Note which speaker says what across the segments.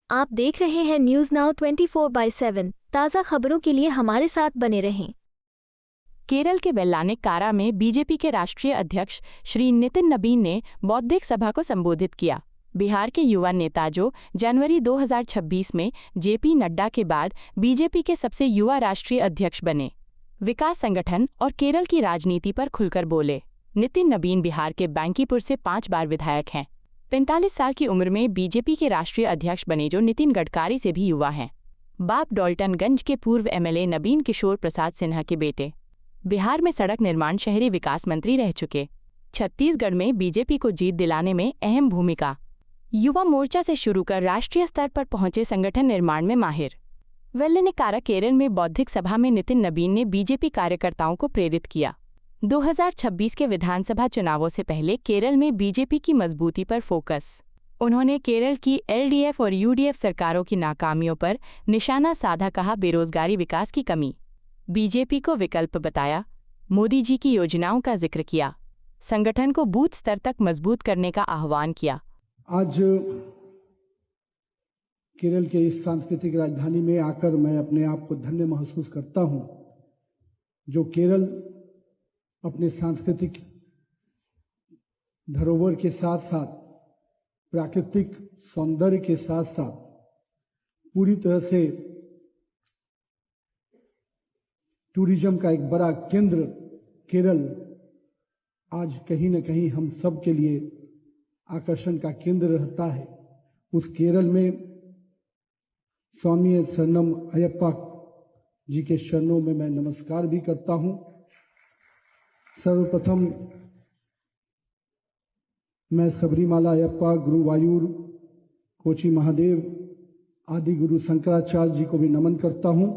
Speaker 1: आप देख रहे हैं न्यूज़ नाउ 24/7 ताज़ा खबरों के लिए हमारे साथ बने रहें।
Speaker 2: केरल के वेल्लानिक्कारा में बीजेपी के राष्ट्रीय अध्यक्ष श्री नितिन नबीन ने बौद्धिक सभा को संबोधित किया। बिहार के युवा नेता जो जनवरी 2026 में जेपी नड्डा के बाद बीजेपी के सबसे युवा राष्ट्रीय अध्यक्ष बने, विकास संगठन और केरल की राजनीति पर खुलकर बोले। नितिन नबीन बिहार के बांकीपुर से 5 बार विधायक हैं। 45 साल की उम्र में बीजेपी के राष्ट्रीय अध्यक्ष बने जो नितिन गडकरी से भी युवा हैं। बाप डॉल्टनगंज के पूर्व एमएलए नबीन किशोर प्रसाद सिन्हा के बेटे। बिहार में सड़क निर्माण शहरी विकास मंत्री रह चुके। छत्तीसगढ़ में बीजेपी को जीत दिलाने में अहम भूमिका। युवा मोर्चा से शुरू कर राष्ट्रीय स्तर पर पहुंचे संगठन निर्माण में माहिर। वेल्लानिक्कारा केरल में बौद्धिक सभा में नितिन नबीन ने बीजेपी कार्यकर्ताओं को प्रेरित किया। 2026 के विधानसभा चुनावों से पहले केरल में बीजेपी की मजबूती पर फोकस। उन्होंने केरल की एलडीएफ और यूडीएफ सरकारों की नाकामियों पर निशाना साधा, कहा बेरोजगारी, विकास की कमी बीजेपी को विकल्प बताया। मोदी जी की योजनाओं का जिक्र किया। संगठन को बूथ स्तर तक मजबूत करने का आह्वान किया।
Speaker 3: आज केरल के इस सांस्कृतिक राजधानी में आकर मैं अपने आप को धन्य महसूस करता हूं, जो केरल अपने सांस्कृतिक धरोहर के साथ साथ प्राकृतिक सौंदर्य के साथ साथ पूरी तरह से टूरिज्म का एक बड़ा केंद्र केरल आज कहीं न कहीं हम सब के लिए आकर्षण का केंद्र रहता है। उस केरल में स्वामी शरणम अयप्पा जी के शरणों में मैं नमस्कार भी करता हूं। सर्वप्रथम मैं सबरीमाला अयप्पा, गुरुवायूर, कोची महादेव आदि गुरु शंकराचार्य जी को भी नमन करता हूं।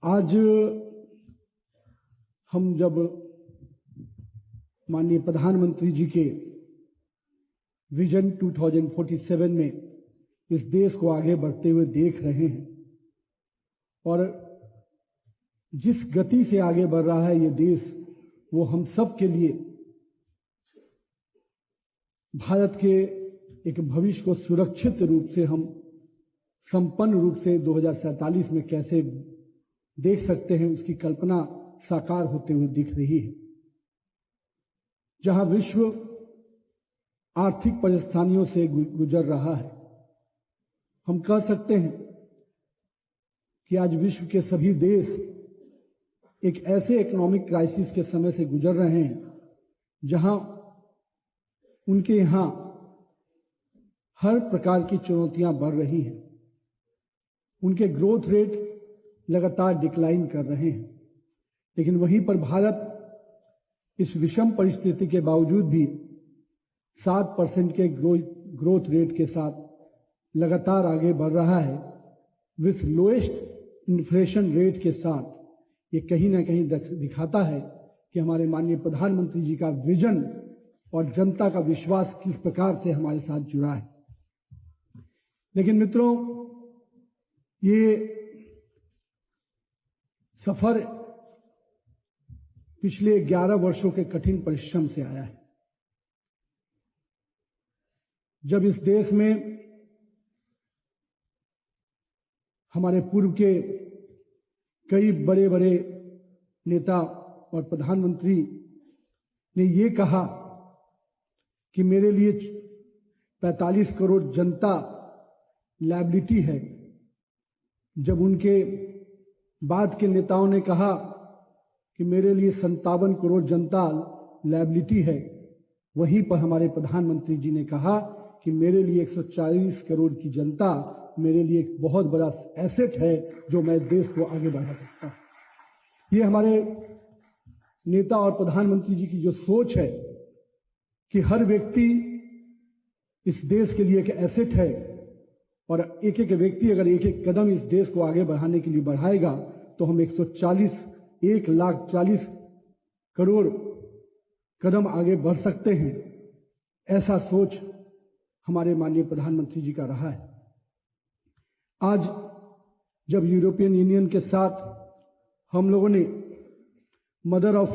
Speaker 3: आज हम जब माननीय प्रधानमंत्री जी के विजन 2047 में इस देश को आगे बढ़ते हुए देख रहे हैं और जिस गति से आगे बढ़ रहा है ये देश, वो हम सब के लिए भारत के एक भविष्य को सुरक्षित रूप से हम संपन्न रूप से 2047 में कैसे देख सकते हैं, उसकी कल्पना साकार होते हुए दिख रही है। जहां विश्व आर्थिक परेशानियों से गुजर रहा है, हम कह सकते हैं कि आज विश्व के सभी देश एक ऐसे इकोनॉमिक क्राइसिस के समय से गुजर रहे हैं जहां उनके यहां हर प्रकार की चुनौतियां बढ़ रही हैं। उनके ग्रोथ रेट लगातार डिक्लाइन कर रहे हैं, लेकिन वहीं पर भारत इस विषम परिस्थिति के बावजूद भी 7% के ग्रोथ रेट के साथ लगातार आगे बढ़ रहा है। विथ लोएस्ट इन्फ्लेशन रेट के साथ ये कहीं ना कहीं दिखाता है कि हमारे माननीय प्रधानमंत्री जी का विजन और जनता का विश्वास किस प्रकार से हमारे साथ जुड़ा है। लेकिन मित्रों, ये सफर पिछले 11 वर्षों के कठिन परिश्रम से आया है। जब इस देश में हमारे पूर्व के कई बड़े बड़े नेता और प्रधानमंत्री ने ये कहा कि मेरे लिए 45 करोड़ जनता लायबिलिटी है, जब उनके बाद के नेताओं ने कहा कि मेरे लिए 57 करोड़ जनता लायबिलिटी है, वहीं पर हमारे प्रधानमंत्री जी ने कहा कि मेरे लिए 140 करोड़ की जनता मेरे लिए एक बहुत बड़ा एसेट है जो मैं देश को आगे बढ़ा सकता हूं। ये हमारे नेता और प्रधानमंत्री जी की जो सोच है कि हर व्यक्ति इस देश के लिए एक एसेट है और एक एक व्यक्ति अगर एक एक कदम इस देश को आगे बढ़ाने के लिए बढ़ाएगा तो हम 1,40 करोड़ कदम आगे बढ़ सकते हैं। ऐसा सोच हमारे माननीय प्रधानमंत्री जी का रहा है। आज जब यूरोपियन यूनियन के साथ हम लोगों ने mother of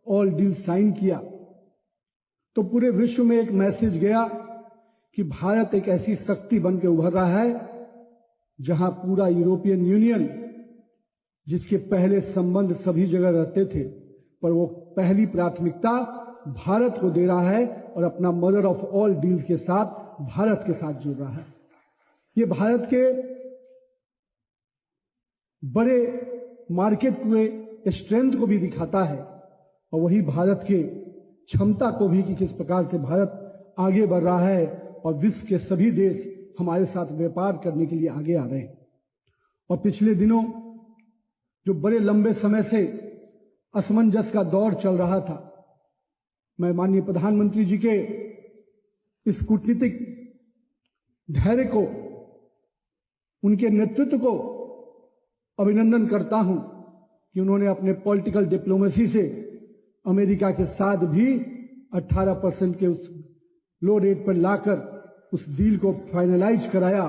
Speaker 3: all deal sign किया तो पूरे विश्व में एक मैसेज गया कि भारत एक ऐसी शक्ति बन के उभर रहा है जहां पूरा यूरोपियन यूनियन, जिसके पहले संबंध सभी जगह रहते थे, पर वो पहली प्राथमिकता भारत को दे रहा है और अपना मदर ऑफ ऑल डील्स के साथ भारत के साथ जुड़ रहा है। ये भारत के बड़े मार्केट के स्ट्रेंथ को भी दिखाता है और वही भारत के क्षमता को भी कि किस प्रकार से भारत आगे बढ़ रहा है और विश्व के सभी देश हमारे साथ व्यापार करने के लिए आगे आ रहे हैं। और पिछले दिनों जो बड़े लंबे समय से असमंजस का दौर चल रहा था, मैं माननीय प्रधानमंत्री जी के इस कूटनीतिक धैर्य को, उनके नेतृत्व को अभिनंदन करता हूं कि उन्होंने अपने पॉलिटिकल डिप्लोमेसी से अमेरिका के साथ भी 18% के उस लो रेट पर लाकर उस डील को फाइनलाइज कराया,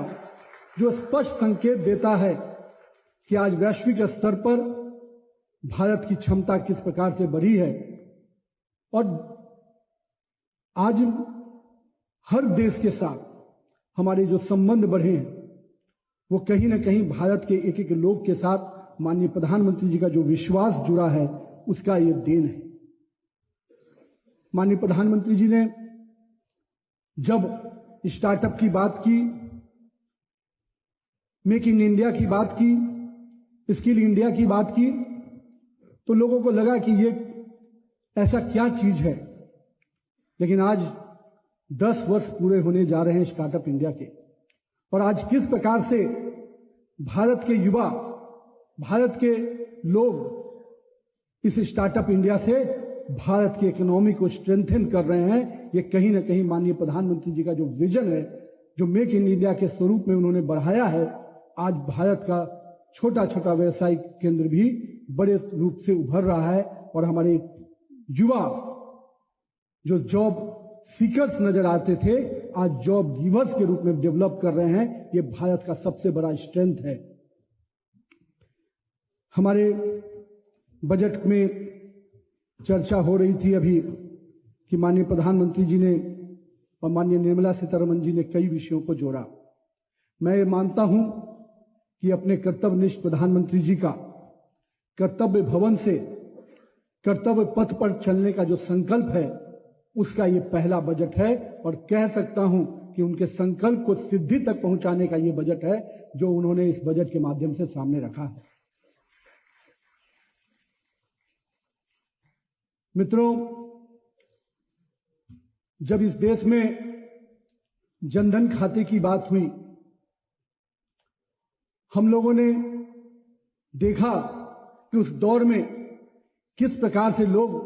Speaker 3: जो स्पष्ट संकेत देता है कि आज वैश्विक स्तर पर भारत की क्षमता किस प्रकार से बढ़ी है। और आज हर देश के साथ हमारे जो संबंध बढ़े हैं वो कहीं ना कहीं भारत के एक एक लोग के साथ माननीय प्रधानमंत्री जी का जो विश्वास जुड़ा है उसका ये देन है। माननीय प्रधानमंत्री जी ने जब स्टार्टअप की बात की, मेक इन इंडिया की बात की, स्किल इंडिया की बात की, तो लोगों को लगा कि ये ऐसा क्या चीज है। लेकिन आज 10 वर्ष पूरे होने जा रहे हैं स्टार्टअप इंडिया के, और आज किस प्रकार से भारत के युवा, भारत के लोग इस स्टार्टअप इंडिया से भारत की इकोनॉमी को स्ट्रेंथन कर रहे हैं, ये कहीं ना कहीं माननीय प्रधानमंत्री जी का जो विजन है, जो मेक इन इंडिया के स्वरूप में उन्होंने बढ़ाया है, आज भारत का छोटा छोटा व्यवसायिक केंद्र भी बड़े रूप से उभर रहा है। और हमारे युवा जो जॉब सीकर्स नजर आते थे, आज जॉब गिवर्स के रूप में डेवलप कर रहे हैं। ये भारत का सबसे बड़ा स्ट्रेंथ है। हमारे बजट में चर्चा हो रही थी अभी कि माननीय प्रधानमंत्री जी ने और माननीय निर्मला सीतारमण जी ने कई विषयों को जोड़ा। मैं ये मानता हूं कि अपने कर्तव्यनिष्ठ प्रधानमंत्री जी का कर्तव्य भवन से कर्तव्य पथ पर चलने का जो संकल्प है, उसका ये पहला बजट है। और कह सकता हूं कि उनके संकल्प को सिद्धि तक पहुंचाने का ये बजट है जो उन्होंने इस बजट के माध्यम से सामने रखा है। मित्रों, जब इस देश में जनधन खाते की बात हुई, हम लोगों ने देखा कि उस दौर में किस प्रकार से लोग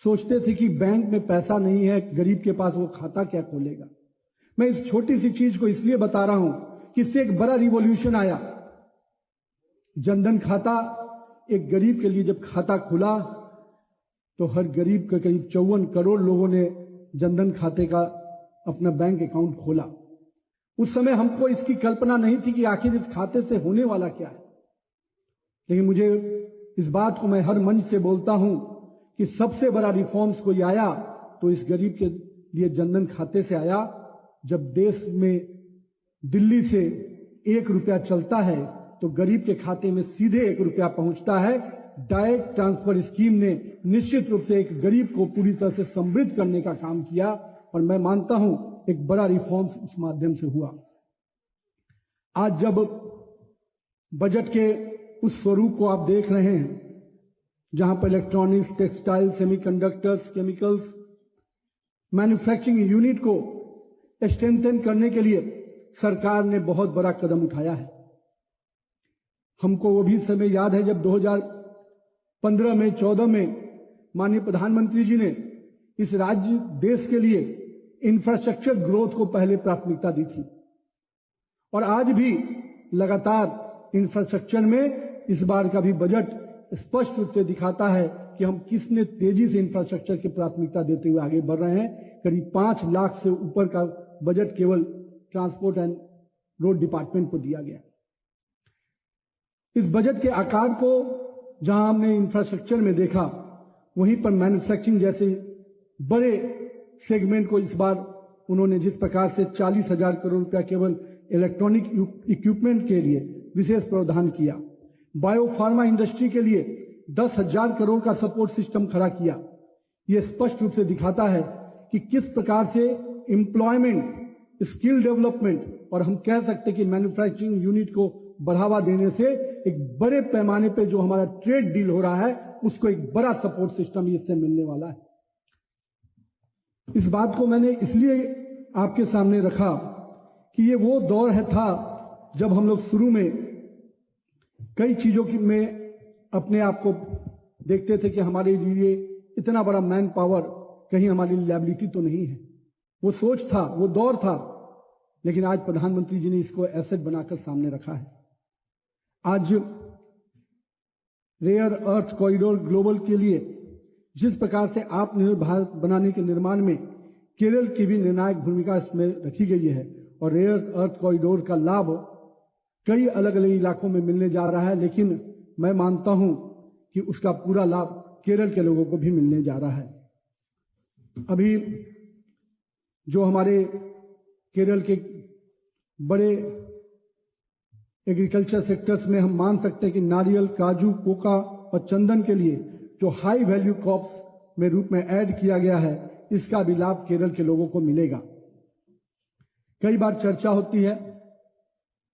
Speaker 3: सोचते थे कि बैंक में पैसा नहीं है, गरीब के पास वो खाता क्या खोलेगा। मैं इस छोटी सी चीज को इसलिए बता रहा हूं कि इससे एक बड़ा रिवॉल्यूशन आया। जनधन खाता एक गरीब के लिए जब खाता खुला तो हर गरीब के करीब 54 करोड़ लोगों ने जनधन खाते का अपना बैंक अकाउंट खोला। उस समय हमको इसकी कल्पना नहीं थी कि आखिर इस खाते से होने वाला क्या है। लेकिन मुझे इस बात को मैं हर मंच से बोलता हूं कि सबसे बड़ा रिफॉर्म्स कोई आया तो इस गरीब के लिए जनधन खाते से आया। जब देश में दिल्ली से 1 रुपया चलता है तो गरीब के खाते में सीधे 1 रुपया पहुंचता है। डायरेक्ट ट्रांसफर स्कीम ने निश्चित रूप से एक गरीब को पूरी तरह से समृद्ध करने का काम किया और मैं मानता हूं एक बड़ा रिफॉर्म्स इस माध्यम से हुआ। आज जब बजट के उस स्वरूप को आप देख रहे हैं जहां पर electronics, textile, semiconductors, chemicals, manufacturing unit को स्ट्रेंथन करने के लिए सरकार ने बहुत बड़ा कदम उठाया है। हमको वो भी समय याद है जब 2015 में 14 में माननीय प्रधानमंत्री जी ने इस राज्य देश के लिए इंफ्रास्ट्रक्चर ग्रोथ को पहले प्राथमिकता दी थी और आज भी लगातार इंफ्रास्ट्रक्चर में इस बार का भी बजट स्पष्ट रूप से दिखाता है कि हम किसने तेजी से इंफ्रास्ट्रक्चर की प्राथमिकता देते हुए आगे बढ़ रहे हैं। करीब 5 लाख से ऊपर का बजट केवल ट्रांसपोर्ट एंड रोड डिपार्टमेंट को दिया गया। इस बजट के आकार को जहां हमने इंफ्रास्ट्रक्चर में देखा, वहीं पर मैन्युफैक्चरिंग जैसे बड़े सेगमेंट को इस बार उन्होंने जिस प्रकार से 40,000 करोड़ रुपया केवल इलेक्ट्रॉनिक इक्विपमेंट के लिए विशेष प्रावधान किया, बायो फार्मा इंडस्ट्री के लिए 10,000 करोड़ का सपोर्ट सिस्टम खड़ा किया, ये स्पष्ट रूप से दिखाता है कि किस प्रकार से एम्प्लॉयमेंट, स्किल डेवलपमेंट और हम कह सकते हैं कि मैन्युफैक्चरिंग यूनिट को बढ़ावा देने से एक बड़े पैमाने पे जो हमारा ट्रेड डील हो रहा है उसको एक बड़ा सपोर्ट सिस्टम इससे मिलने वाला है। इस बात को मैंने इसलिए आपके सामने रखा कि ये वो दौर था जब हम लोग शुरू में कई चीजों की में अपने आप को देखते थे कि हमारे लिए इतना बड़ा मैन पावर कहीं हमारी लायबिलिटी तो नहीं है। वो सोच था, वो दौर था, लेकिन आज प्रधानमंत्री जी ने इसको एसेट बनाकर सामने रखा है। आज रेयर अर्थ कॉरिडोर ग्लोबल के लिए जिस प्रकार से आत्मनिर्भर भारत बनाने के निर्माण में केरल की भी निर्णायक भूमिका इसमें रखी गई है और रेयर अर्थ कॉरिडोर का लाभ कई अलग अलग इलाकों में मिलने जा रहा है, लेकिन मैं मानता हूं कि उसका पूरा लाभ केरल के लोगों को भी मिलने जा रहा है। अभी जो हमारे केरल के बड़े एग्रीकल्चर सेक्टर्स में हम मान सकते हैं कि नारियल, काजू, कोका और चंदन के लिए जो हाई वैल्यू क्रॉप्स में रूप में ऐड किया गया है, इसका भी लाभ केरल के लोगों को मिलेगा। कई बार चर्चा होती है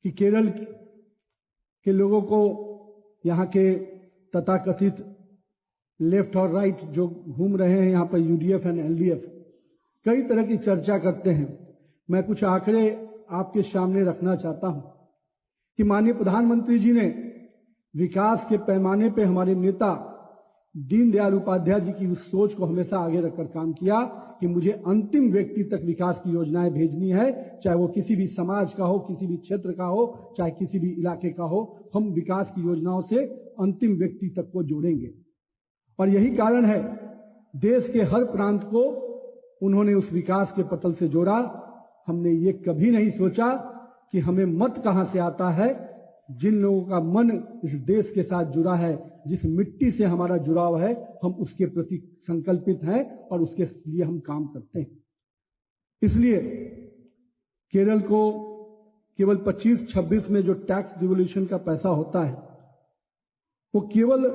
Speaker 3: कि केरल के लोगों को यहाँ के तथाकथित लेफ्ट और राइट जो घूम रहे हैं यहाँ पर यूडीएफ एंड एलडीएफ, कई तरह की चर्चा करते हैं। मैं कुछ आंकड़े आपके सामने रखना चाहता हूं कि माननीय प्रधानमंत्री जी ने विकास के पैमाने पे हमारे नेता दीनदयाल उपाध्याय जी की उस सोच को हमेशा आगे रखकर काम किया कि मुझे अंतिम व्यक्ति तक विकास की योजनाएं भेजनी है, चाहे वो किसी भी समाज का हो, किसी भी क्षेत्र का हो, चाहे किसी भी इलाके का हो, हम विकास की योजनाओं से अंतिम व्यक्ति तक को जोड़ेंगे। और यही कारण है देश के हर प्रांत को उन्होंने उस विकास के पटल से जोड़ा। हमने ये कभी नहीं सोचा कि हमें मत कहां से आता है। जिन लोगों का मन इस देश के साथ जुड़ा है, जिस मिट्टी से हमारा जुड़ाव है, हम उसके प्रति संकल्पित हैं और उसके लिए हम काम करते हैं। इसलिए केरल को केवल 25-26 में जो टैक्स डिवोल्यूशन का पैसा होता है, वो केवल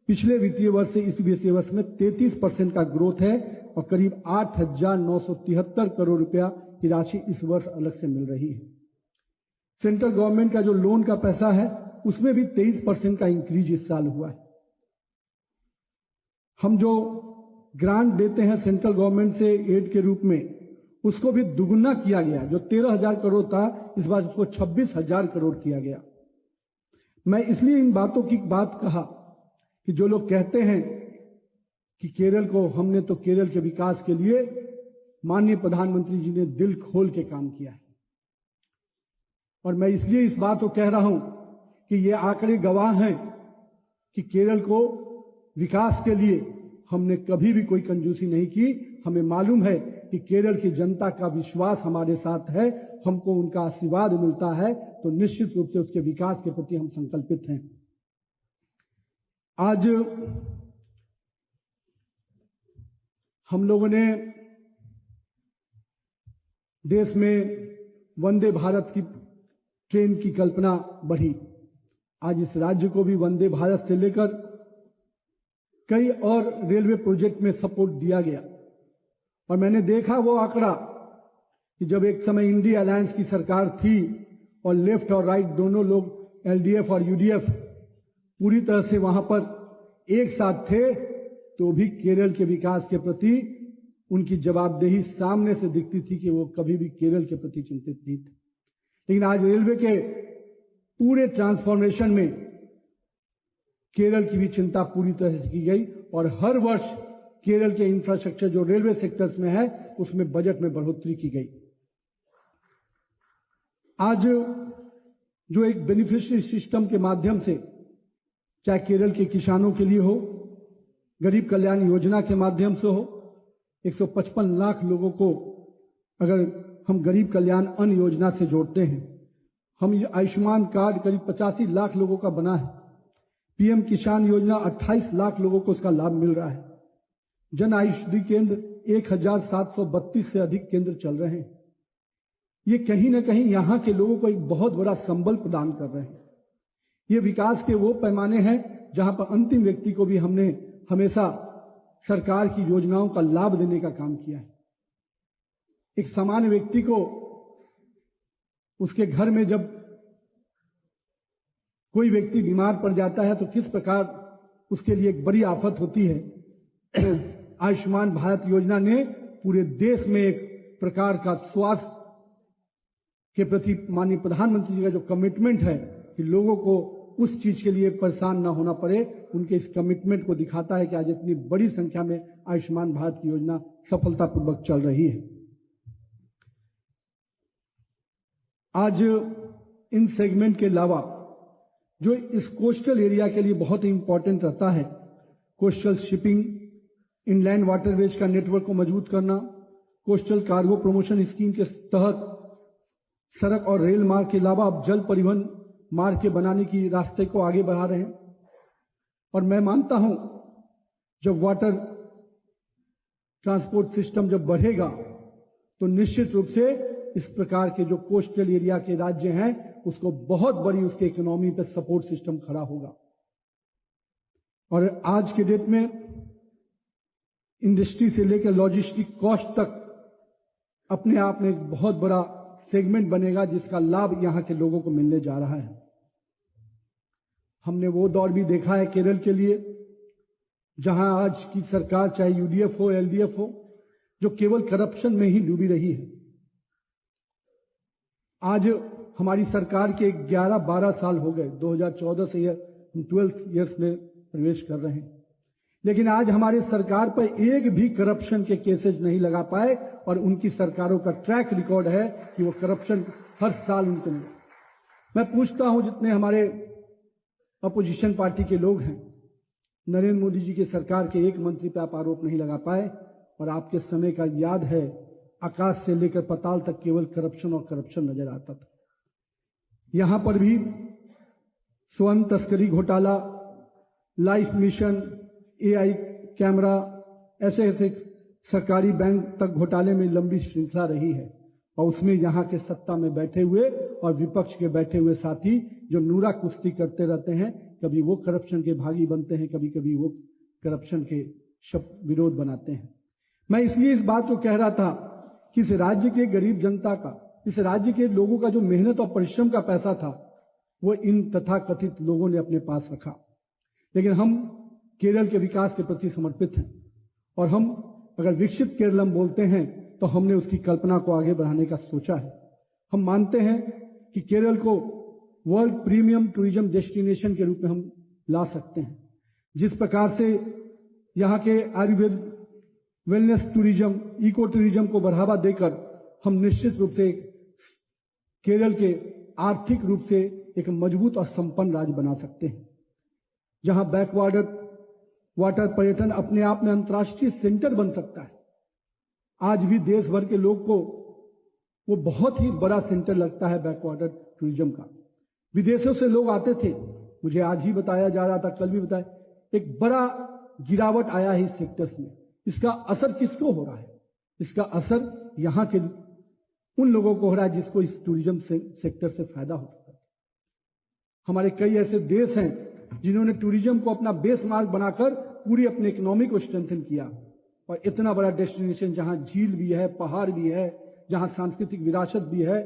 Speaker 3: पिछले वित्तीय वर्ष से इस वित्तीय वर्ष में 33% का ग्रोथ है और करीब 8,973 करोड़ रुपया की राशि इस वर्ष अलग से मिल रही है। सेंट्रल गवर्नमेंट का जो लोन का पैसा है उसमें भी 23% का इंक्रीज इस साल हुआ है। हम जो ग्रांट देते हैं सेंट्रल गवर्नमेंट से एड के रूप में, उसको भी दुगुना किया गया। जो 13,000 करोड़ था, इस बार उसको 26,000 करोड़ किया गया। मैं इसलिए इन बातों की बात कहा कि जो लोग कहते हैं कि केरल को, हमने तो केरल के विकास के लिए माननीय प्रधानमंत्री जी ने दिल खोल के काम किया है। और मैं इसलिए इस बात को कह रहा हूं कि ये आंकड़े गवाह हैं कि केरल को विकास के लिए हमने कभी भी कोई कंजूसी नहीं की। हमें मालूम है कि केरल की जनता का विश्वास हमारे साथ है, हमको उनका आशीर्वाद मिलता है, तो निश्चित रूप से उसके विकास के प्रति हम संकल्पित हैं। आज हम लोगों ने देश में वंदे भारत की ट्रेन की कल्पना बढ़ी। आज इस राज्य को भी वंदे भारत से लेकर कई और रेलवे प्रोजेक्ट में सपोर्ट दिया गया। और मैंने देखा वो आंकड़ा कि जब एक समय इंडिया अलायंस की सरकार थी और लेफ्ट और राइट दोनों लोग, एलडीएफ और यूडीएफ, पूरी तरह से वहां पर एक साथ थे, तो भी केरल के विकास के प्रति उनकी जवाबदेही सामने से दिखती थी कि वो कभी भी केरल के प्रति चिंतित नहीं थे। लेकिन आज रेलवे के पूरे ट्रांसफॉर्मेशन में केरल की भी चिंता पूरी तरह से की गई और हर वर्ष केरल के इंफ्रास्ट्रक्चर जो रेलवे सेक्टर्स में है उसमें बजट में बढ़ोतरी की गई। आज जो एक बेनिफिशियरी सिस्टम के माध्यम से, चाहे केरल के किसानों के लिए हो, गरीब कल्याण योजना के माध्यम से हो, 155 लाख लोगों को अगर हम गरीब कल्याण अन्न योजना से जोड़ते हैं, हम ये आयुष्मान कार्ड करीब 85 लाख लोगों का बना है, पीएम किसान योजना 28 लाख लोगों को उसका लाभ मिल रहा है, जन औषधि केंद्र 1732 से अधिक केंद्र चल रहे हैं। ये कहीं ना कहीं यहां के लोगों को एक बहुत बड़ा संबल प्रदान कर रहे हैं। ये विकास के वो पैमाने हैं जहां पर अंतिम व्यक्ति को भी हमने हमेशा सरकार की योजनाओं का लाभ देने का काम किया है। एक सामान्य व्यक्ति को उसके घर में जब कोई व्यक्ति बीमार पड़ जाता है तो किस प्रकार उसके लिए एक बड़ी आफत होती है। आयुष्मान भारत योजना ने पूरे देश में एक प्रकार का स्वास्थ्य के प्रति माननीय प्रधानमंत्री जी का जो कमिटमेंट है कि लोगों को उस चीज के लिए परेशान ना होना पड़े, उनके इस कमिटमेंट को दिखाता है कि आज इतनी बड़ी संख्या में आयुष्मान भारत की योजना सफलतापूर्वक चल रही है। आज इन सेगमेंट के अलावा जो इस कोस्टल एरिया के लिए बहुत ही इंपॉर्टेंट रहता है, कोस्टल शिपिंग, इनलैंड वाटरवेज का नेटवर्क को मजबूत करना, कोस्टल कार्गो प्रमोशन स्कीम के तहत सड़क और रेल मार्ग के अलावा अब जल परिवहन मार्ग के बनाने की रास्ते को आगे बढ़ा रहे हैं। और मैं मानता हूं जब वाटर ट्रांसपोर्ट सिस्टम जब बढ़ेगा तो निश्चित रूप से इस प्रकार के जो कोस्टल एरिया के राज्य हैं उसको बहुत बड़ी उसके इकोनॉमी पे सपोर्ट सिस्टम खड़ा होगा। और आज के डेट में इंडस्ट्री से लेकर लॉजिस्टिक कॉस्ट तक अपने आप में एक बहुत बड़ा सेगमेंट बनेगा जिसका लाभ यहां के लोगों को मिलने जा रहा है। हमने वो दौर भी देखा है केरल के लिए जहां आज की सरकार चाहे यूडीएफ हो एलडीएफ हो जो केवल करप्शन में ही डूबी रही है। आज हमारी सरकार के 11-12 साल हो गए, 2014 से हम 12 ईयर्स में प्रवेश कर रहे हैं, लेकिन आज हमारी सरकार पर एक भी करप्शन के केसेस नहीं लगा पाए और उनकी सरकारों का ट्रैक रिकॉर्ड है कि वो करप्शन हर साल उनको मिला। मैं पूछता हूं जितने हमारे अपोजिशन पार्टी के लोग हैं, नरेंद्र मोदी जी की सरकार के एक मंत्री पे आप आरोप नहीं लगा पाए और आपके समय का याद है आकाश से लेकर पाताल तक केवल करप्शन और करप्शन नजर आता था। यहां पर भी स्वर्ण तस्करी घोटाला, लाइफ मिशन, एआई कैमरा, ऐसे सरकारी बैंक तक घोटाले में लंबी श्रृंखला रही है और उसमें यहां के सत्ता में बैठे हुए और विपक्ष के बैठे हुए साथी जो नूरा कुश्ती करते रहते हैं, कभी वो करप्शन के भागी बनते हैं, कभी कभी वो करप्शन के विरोध बनाते हैं। मैं इसलिए इस बात को कह रहा था कि इस राज्य के गरीब जनता का, इस राज्य के लोगों का जो मेहनत और परिश्रम का पैसा था वो इन तथाकथित लोगों ने अपने पास रखा। लेकिन हम केरल के विकास के प्रति समर्पित हैं और हम अगर विकसित केरल हम बोलते हैं तो हमने उसकी कल्पना को आगे बढ़ाने का सोचा है। हम मानते हैं कि केरल को वर्ल्ड प्रीमियम टूरिज्म डेस्टिनेशन के रूप में हम ला सकते हैं। जिस प्रकार से यहाँ के Ayurveda, wellness tourism, eco tourism को बढ़ावा देकर हम निश्चित रूप से केरल के आर्थिक रूप से एक मजबूत और संपन्न राज्य बना सकते हैं, जहां बैकवाटर वाटर पर्यटन अपने आप में अंतर्राष्ट्रीय सेंटर बन सकता है। आज भी देश भर के लोग को वो बहुत ही बड़ा सेंटर लगता है बैकवाटर टूरिज्म का। विदेशों से लोग आते थे, मुझे आज ही बताया जा रहा था, कल भी बताया, एक बड़ा गिरावट आया है इस सेक्टर्स में। इसका असर किसको हो रहा है? इसका असर यहां के उन लोगों को हो रहा है जिसको इस टूरिज्म सेक्टर से फायदा हो सकता है। हमारे कई ऐसे देश हैं जिन्होंने टूरिज्म को अपना बेस मार्क बनाकर पूरी अपनी इकोनॉमी को स्ट्रेंथन किया और इतना बड़ा डेस्टिनेशन जहां झील भी है, पहाड़ भी है, जहां सांस्कृतिक विरासत भी है,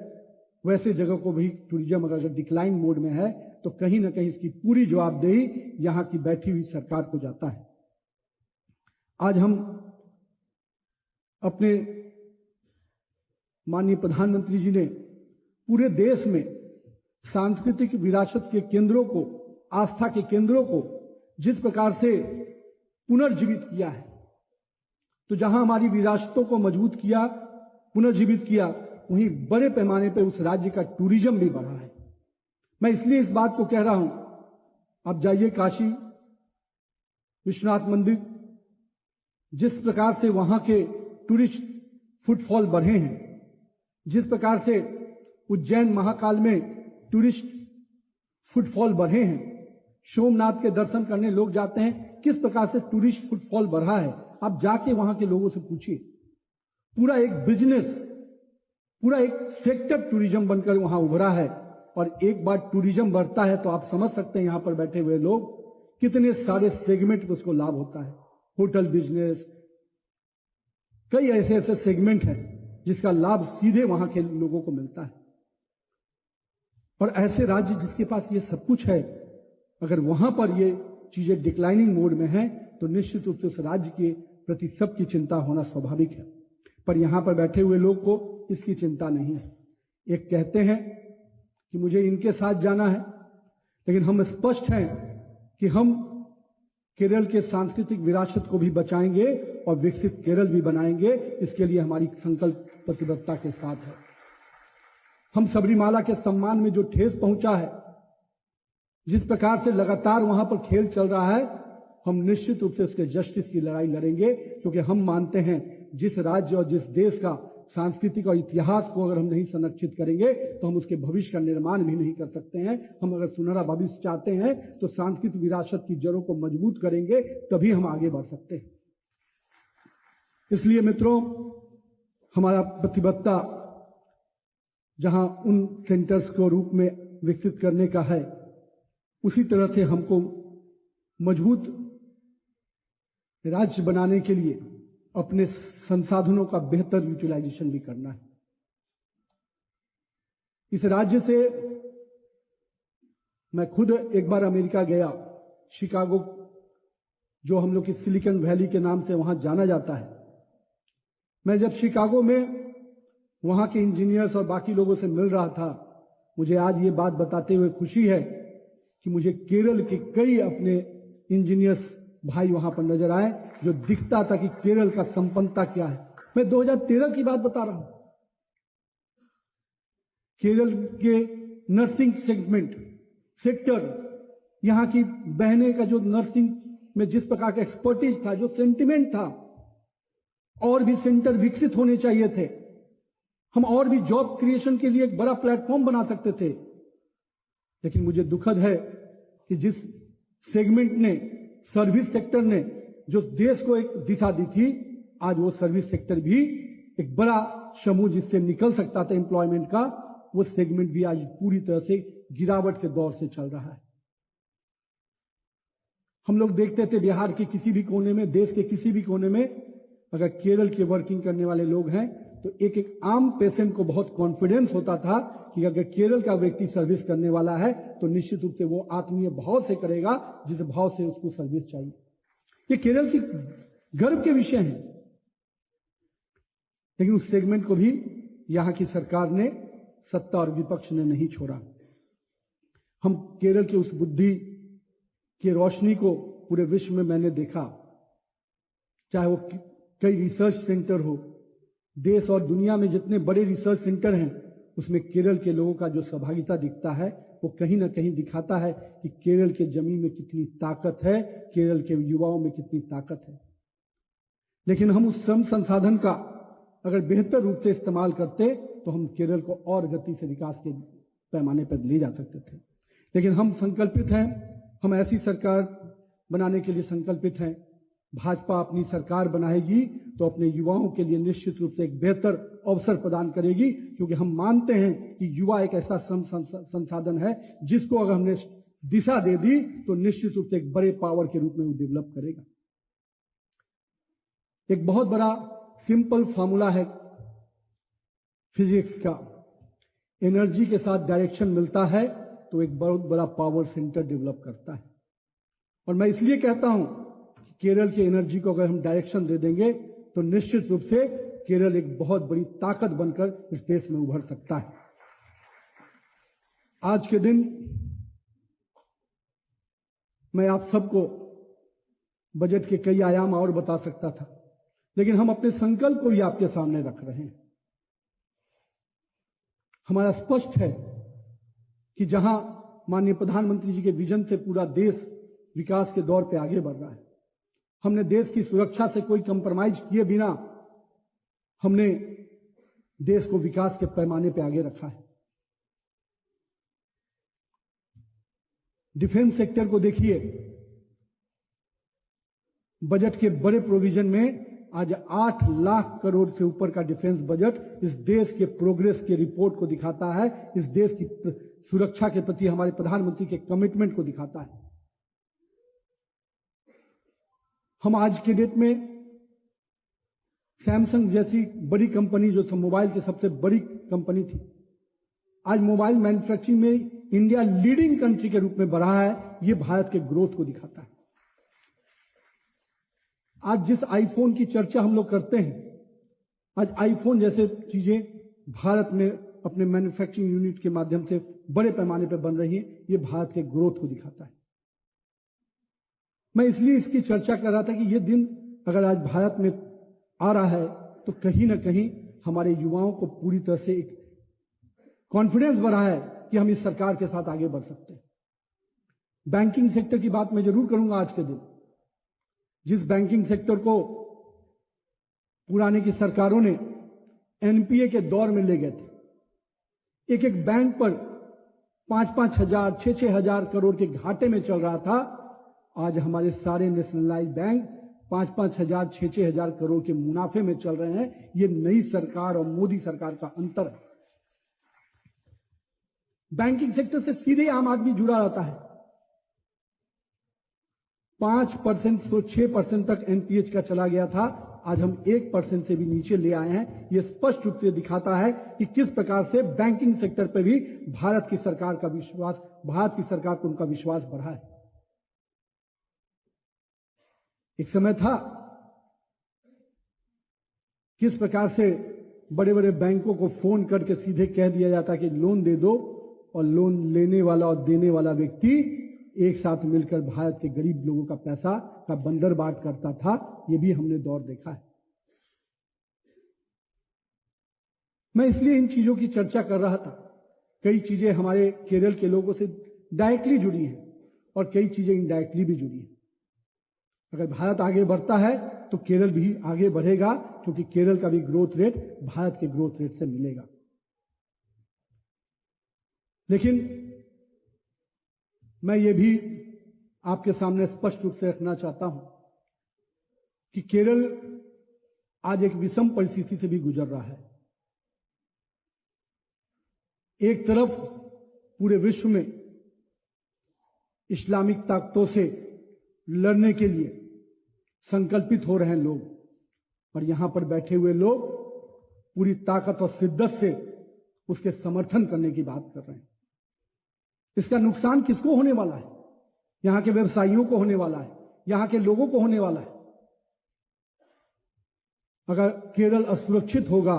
Speaker 3: वैसे जगह को भी टूरिज्म अगर डिक्लाइन मोड में है तो कहीं ना कहीं इसकी पूरी जवाबदेही यहां की बैठी हुई सरकार को जाता है। आज हम अपने माननीय प्रधानमंत्री जी ने पूरे देश में सांस्कृतिक विरासत के केंद्रों को, आस्था के केंद्रों को जिस प्रकार से पुनर्जीवित किया है, तो जहां हमारी विरासतों को मजबूत किया, पुनर्जीवित किया, वहीं बड़े पैमाने पर उस राज्य का टूरिज्म भी बढ़ा है। मैं इसलिए इस बात को कह रहा हूं, आप जाइए काशी विश्वनाथ मंदिर, जिस प्रकार से वहां के टूरिस्ट फुटफॉल बढ़े हैं, जिस प्रकार से उज्जैन महाकाल में टूरिस्ट फुटफॉल बढ़े हैं, सोमनाथ के दर्शन करने लोग जाते हैं, किस प्रकार से टूरिस्ट फुटफॉल बढ़ा है, आप जाके वहां के लोगों से पूछिए। पूरा एक बिजनेस, पूरा एक सेक्टर टूरिज्म बनकर वहां उभरा है। और एक बार टूरिज्म बढ़ता है तो आप समझ सकते हैं यहां पर बैठे हुए लोग कितने सारे सेगमेंट में उसको लाभ होता है। होटल बिजनेस, कई ऐसे ऐसे सेगमेंट हैं जिसका लाभ सीधे वहां के लोगों को मिलता है। और ऐसे राज्य जिसके पास ये सब कुछ है, अगर वहां पर ये चीजें डिक्लाइनिंग मोड में हैं तो निश्चित रूप से उस राज्य के प्रति सबकी चिंता होना स्वाभाविक है। पर यहां पर बैठे हुए लोग को इसकी चिंता नहीं है। एक कहते हैं कि मुझे इनके साथ जाना है, लेकिन हम स्पष्ट हैं कि हम केरल के सांस्कृतिक विरासत को भी बचाएंगे और विकसित केरल भी बनाएंगे। इसके लिए हमारी संकल्प प्रतिबद्धता के साथ है। हम सबरीमाला के सम्मान में जो ठेस पहुंचा है, जिस प्रकार से लगातार वहां पर खेल चल रहा है, हम निश्चित रूप से उसके जस्टिस की लड़ाई लड़ेंगे, क्योंकि हम मानते हैं जिस राज्य और जिस देश का सांस्कृतिक और इतिहास को अगर हम नहीं संरक्षित करेंगे तो हम उसके भविष्य का निर्माण भी नहीं कर सकते हैं। हम अगर सुनहरा भविष्य चाहते हैं तो सांस्कृतिक विरासत की जड़ों को मजबूत करेंगे, तभी हम आगे बढ़ सकते हैं। इसलिए मित्रों, हमारा प्रतिबद्धता जहां उन सेंटर्स को रूप में विकसित करने का है, उसी तरह से हमको मजबूत राज्य बनाने के लिए अपने संसाधनों का बेहतर यूटिलाइजेशन भी करना है। इस राज्य से मैं खुद एक बार अमेरिका गया, शिकागो, जो हम लोग की सिलिकॉन वैली के नाम से वहां जाना जाता है। मैं जब शिकागो में वहां के इंजीनियर्स और बाकी लोगों से मिल रहा था, मुझे आज ये बात बताते हुए खुशी है कि मुझे केरल के कई अपने इंजीनियर्स भाई वहां पर नजर आए, जो दिखता था कि केरल का संपन्नता क्या है। मैं 2013 की बात बता रहा हूं। केरल के नर्सिंग सेक्टर, यहां की बहनें का जो नर्सिंग में जिस प्रकार का एक्सपर्टीज था, जो सेंटिमेंट था, और भी सेंटर विकसित होने चाहिए थे। हम और भी जॉब क्रिएशन के लिए एक बड़ा प्लेटफॉर्म बना सकते थे। लेकिन मुझे दुखद है कि जिस सेगमेंट ने, सर्विस सेक्टर ने जो देश को एक दिशा दी थी, आज वो सर्विस सेक्टर भी एक बड़ा समूह जिससे निकल सकता था एम्प्लॉयमेंट का, वो सेगमेंट भी आज पूरी तरह से गिरावट के दौर से चल रहा है। हम लोग देखते थे बिहार के किसी भी कोने में, देश के किसी भी कोने में, अगर केरल के वर्किंग करने वाले लोग हैं तो एक एक आम पेशेंट को बहुत कॉन्फिडेंस होता था कि अगर केरल का व्यक्ति सर्विस करने वाला है तो निश्चित रूप से वो आत्मीय भाव से करेगा, जिस भाव से उसको सर्विस चाहिए। ये केरल की गर्व के विषय हैं। लेकिन उस सेगमेंट को भी यहां की सरकार ने, सत्ता और विपक्ष ने नहीं छोड़ा। हम केरल की उस बुद्धि की रोशनी को पूरे विश्व में मैंने देखा, चाहे वो कई रिसर्च सेंटर हो, देश और दुनिया में जितने बड़े रिसर्च सेंटर हैं, उसमें केरल के लोगों का जो सहभागिता दिखता है, वो कहीं ना कहीं दिखाता है कि केरल के जमीन में कितनी ताकत है, केरल के युवाओं में कितनी ताकत है। लेकिन हम उस श्रम संसाधन का अगर बेहतर रूप से इस्तेमाल करते तो हम केरल को और गति से विकास के पैमाने पर ले जा सकते थे। लेकिन हम संकल्पित हैं, हम ऐसी सरकार बनाने के लिए संकल्पित हैं। भाजपा अपनी सरकार बनाएगी तो अपने युवाओं के लिए निश्चित रूप से एक बेहतर अवसर प्रदान करेगी, क्योंकि हम मानते हैं कि युवा एक ऐसा संसाधन है जिसको अगर हमने दिशा दे दी तो निश्चित रूप से एक बड़े पावर के रूप में वो डेवलप करेगा। एक बहुत बड़ा सिंपल फॉर्मूला है फिजिक्स का, एनर्जी के साथ डायरेक्शन मिलता है तो एक बहुत बड़ा पावर सेंटर डेवलप करता है। और मैं इसलिए कहता हूं कि केरल की एनर्जी को अगर हम डायरेक्शन दे देंगे तो निश्चित रूप से केरल एक बहुत बड़ी ताकत बनकर इस देश में उभर सकता है। आज के दिन मैं आप सबको बजट के कई आयाम और बता सकता था, लेकिन हम अपने संकल्प को भी आपके सामने रख रहे हैं। हमारा स्पष्ट है कि जहां माननीय प्रधानमंत्री जी के विजन से पूरा देश विकास के दौर पे आगे बढ़ रहा है, हमने देश की सुरक्षा से कोई कंप्रोमाइज किए बिना हमने देश को विकास के पैमाने पे आगे रखा है। डिफेंस सेक्टर को देखिए, बजट के बड़े प्रोविजन में आज 8 लाख करोड़ से ऊपर का डिफेंस बजट इस देश के प्रोग्रेस के रिपोर्ट को दिखाता है, इस देश की सुरक्षा के प्रति हमारे प्रधानमंत्री के कमिटमेंट को दिखाता है। हम आज के डेट में सैमसंग जैसी बड़ी कंपनी, जो मोबाइल की सबसे बड़ी कंपनी थी, आज मोबाइल मैन्युफैक्चरिंग में इंडिया लीडिंग कंट्री के रूप में बढ़ा है। यह भारत के ग्रोथ को दिखाता है। आज जिस आईफोन की चर्चा हम लोग करते हैं, आज आईफोन जैसे चीजें भारत में अपने मैन्युफैक्चरिंग यूनिट के माध्यम से बड़े पैमाने पर बन रही है। यह भारत के ग्रोथ को दिखाता है। मैं इसलिए इसकी चर्चा कर रहा था कि यह दिन अगर आज भारत में आ रहा है तो कहीं ना कहीं हमारे युवाओं को पूरी तरह से एक कॉन्फिडेंस बढ़ा है कि हम इस सरकार के साथ आगे बढ़ सकते हैं। बैंकिंग सेक्टर की बात मैं जरूर करूंगा आज के दिन। जिस बैंकिंग सेक्टर को पुराने की सरकारों ने एनपीए के दौर में ले गए थे, एक एक बैंक पर 5-5 हजार 6-6 हजार करोड़ के घाटे में चल रहा था, आज हमारे सारे नेशनलाइज्ड बैंक 5-5 हजार 6-6 हजार करोड़ के मुनाफे में चल रहे हैं। ये नई सरकार और मोदी सरकार का अंतर है। बैंकिंग सेक्टर से सीधे आम आदमी जुड़ा रहता है। 5% से 6% तक एनपीएच का चला गया था, आज हम 1% से भी नीचे ले आए हैं। यह स्पष्ट रूप से दिखाता है कि किस प्रकार से बैंकिंग सेक्टर पर भी भारत की सरकार का विश्वास, भारत की सरकार पर उनका विश्वास बढ़ा है। एक समय था किस प्रकार से बड़े बड़े बैंकों को फोन करके सीधे कह दिया जाता कि लोन दे दो, और लोन लेने वाला और देने वाला व्यक्ति एक साथ मिलकर भारत के गरीब लोगों का पैसा का बंदरबाट करता था। यह भी हमने दौर देखा है। मैं इसलिए इन चीजों की चर्चा कर रहा था। कई चीजें हमारे केरल के लोगों से डायरेक्टली जुड़ी हैं और कई चीजें इनडायरेक्टली भी जुड़ी हैं। अगर भारत आगे बढ़ता है तो केरल भी आगे बढ़ेगा, क्योंकि केरल का भी ग्रोथ रेट भारत के ग्रोथ रेट से मिलेगा। लेकिन मैं ये भी आपके सामने स्पष्ट रूप से रखना चाहता हूं कि केरल आज एक विषम परिस्थिति से भी गुजर रहा है। एक तरफ पूरे विश्व में इस्लामिक ताकतों से लड़ने के लिए संकल्पित हो रहे हैं लोग, और यहां पर बैठे हुए लोग पूरी ताकत और शिद्दत से उसके समर्थन करने की बात कर रहे हैं। इसका नुकसान किसको होने वाला है? यहां के व्यवसायियों को होने वाला है, यहां के लोगों को होने वाला है। अगर केरल असुरक्षित होगा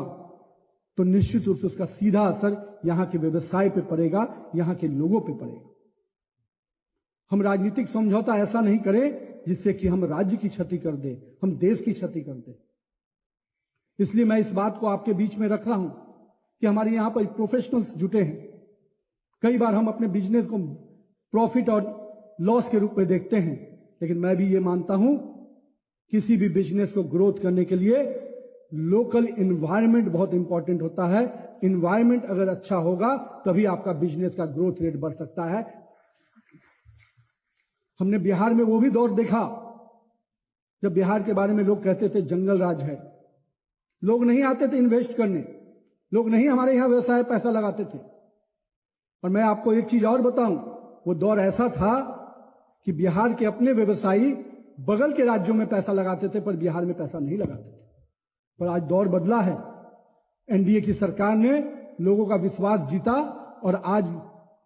Speaker 3: तो निश्चित रूप से उसका सीधा असर यहां के व्यवसाय पे पड़ेगा, यहां के लोगों पे पड़ेगा। हम राजनीतिक समझौता ऐसा नहीं करें जिससे कि हम राज्य की क्षति कर दे, हम देश की क्षति कर दे। इसलिए मैं इस बात को आपके बीच में रख रहा हूं कि हमारे यहां पर प्रोफेशनल्स जुटे हैं। कई बार हम अपने बिजनेस को प्रॉफिट और लॉस के रूप में देखते हैं, लेकिन मैं भी ये मानता हूं किसी भी बिजनेस को ग्रोथ करने के लिए लोकल एनवायरनमेंट बहुत इंपॉर्टेंट होता है। एनवायरनमेंट अगर अच्छा होगा तभी आपका बिजनेस का ग्रोथ रेट बढ़ सकता है। हमने बिहार में वो भी दौर देखा जब बिहार के बारे में लोग कहते थे जंगल राज है, लोग नहीं आते थे इन्वेस्ट करने, लोग नहीं हमारे यहां व्यवसाय पैसा लगाते थे। और मैं आपको एक चीज और बताऊं, वो दौर ऐसा था कि बिहार के अपने व्यवसायी बगल के राज्यों में पैसा लगाते थे पर बिहार में पैसा नहीं लगाते थे। पर आज दौर बदला है। एनडीए की सरकार ने लोगों का विश्वास जीता और आज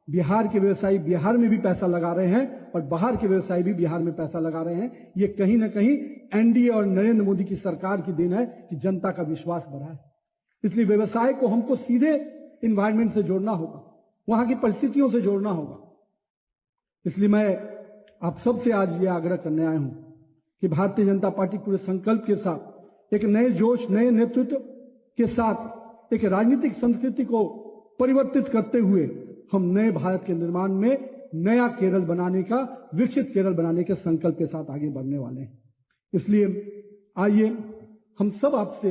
Speaker 3: बिहार के व्यवसायी बिहार में भी पैसा लगा रहे हैं और बाहर के व्यवसायी भी बिहार में पैसा लगा रहे हैं। ये कहीं ना कहीं एनडीए और नरेंद्र मोदी की सरकार की देन है कि जनता का विश्वास बढ़ा है। इसलिए व्यवसाय को हमको सीधे एनवायरनमेंट से जोड़ना होगा, वहां की परिस्थितियों से जोड़ना होगा। इसलिए मैं आप सबसे आज ये आग्रह करने आया हूं कि भारतीय जनता पार्टी पूरे संकल्प के साथ एक नए जोश, नए नेतृत्व के साथ एक राजनीतिक संस्कृति को परिवर्तित करते हुए हम नए भारत के निर्माण में नया केरल बनाने का, विकसित केरल बनाने के संकल्प के साथ आगे बढ़ने वाले हैं। इसलिए आइए हम सब आपसे,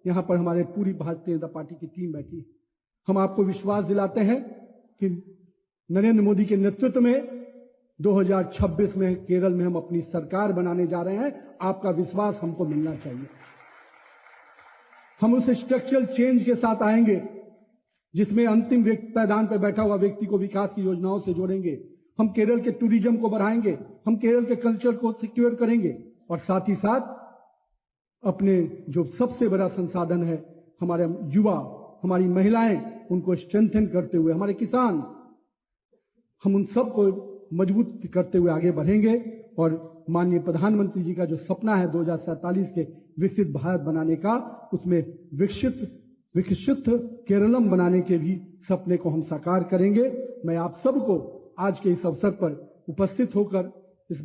Speaker 3: यहां पर हमारे पूरी भारतीय जनता पार्टी की टीम बैठी है, हम आपको विश्वास दिलाते हैं कि नरेंद्र मोदी के नेतृत्व में 2026 में केरल में हम अपनी सरकार बनाने जा रहे हैं। आपका विश्वास हमको मिलना चाहिए। हम उस स्ट्रक्चरल चेंज के साथ आएंगे जिसमें अंतिम पायदान पर बैठा हुआ व्यक्ति को विकास की योजनाओं से जोड़ेंगे। हम केरल के टूरिज्म को बढ़ाएंगे, हम केरल के कल्चर को सिक्योर करेंगे और साथ ही साथ अपने जो सबसे बड़ा संसाधन है हमारे युवा, हमारी महिलाएं, उनको स्ट्रेंथन करते हुए, हमारे किसान, हम उन सबको मजबूत करते हुए आगे बढ़ेंगे और माननीय प्रधानमंत्री जी का जो सपना है 2047 के विकसित भारत बनाने का, उसमें विकसित केरलम बनाने के भी सपने को हम साकार करेंगे। मैं आप सबको आज के इस अवसर पर उपस्थित होकर इस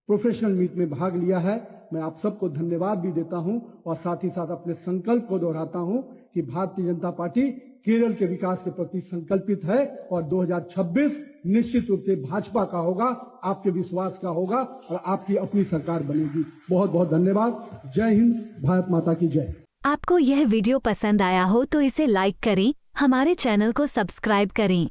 Speaker 3: प्रोफेशनल मीट में भाग लिया है, मैं आप सबको धन्यवाद भी देता हूं और साथ ही साथ अपने संकल्प को दोहराता हूं कि भारतीय जनता पार्टी केरल के विकास के प्रति संकल्पित है और 2026 निश्चित रूप से भाजपा का होगा, आपके विश्वास का होगा और आपकी अपनी सरकार बनेगी। बहुत बहुत धन्यवाद। जय हिंद, भारत माता की जय।
Speaker 1: आपको यह वीडियो पसंद आया हो तो इसे लाइक करें, हमारे चैनल को सब्सक्राइब करें।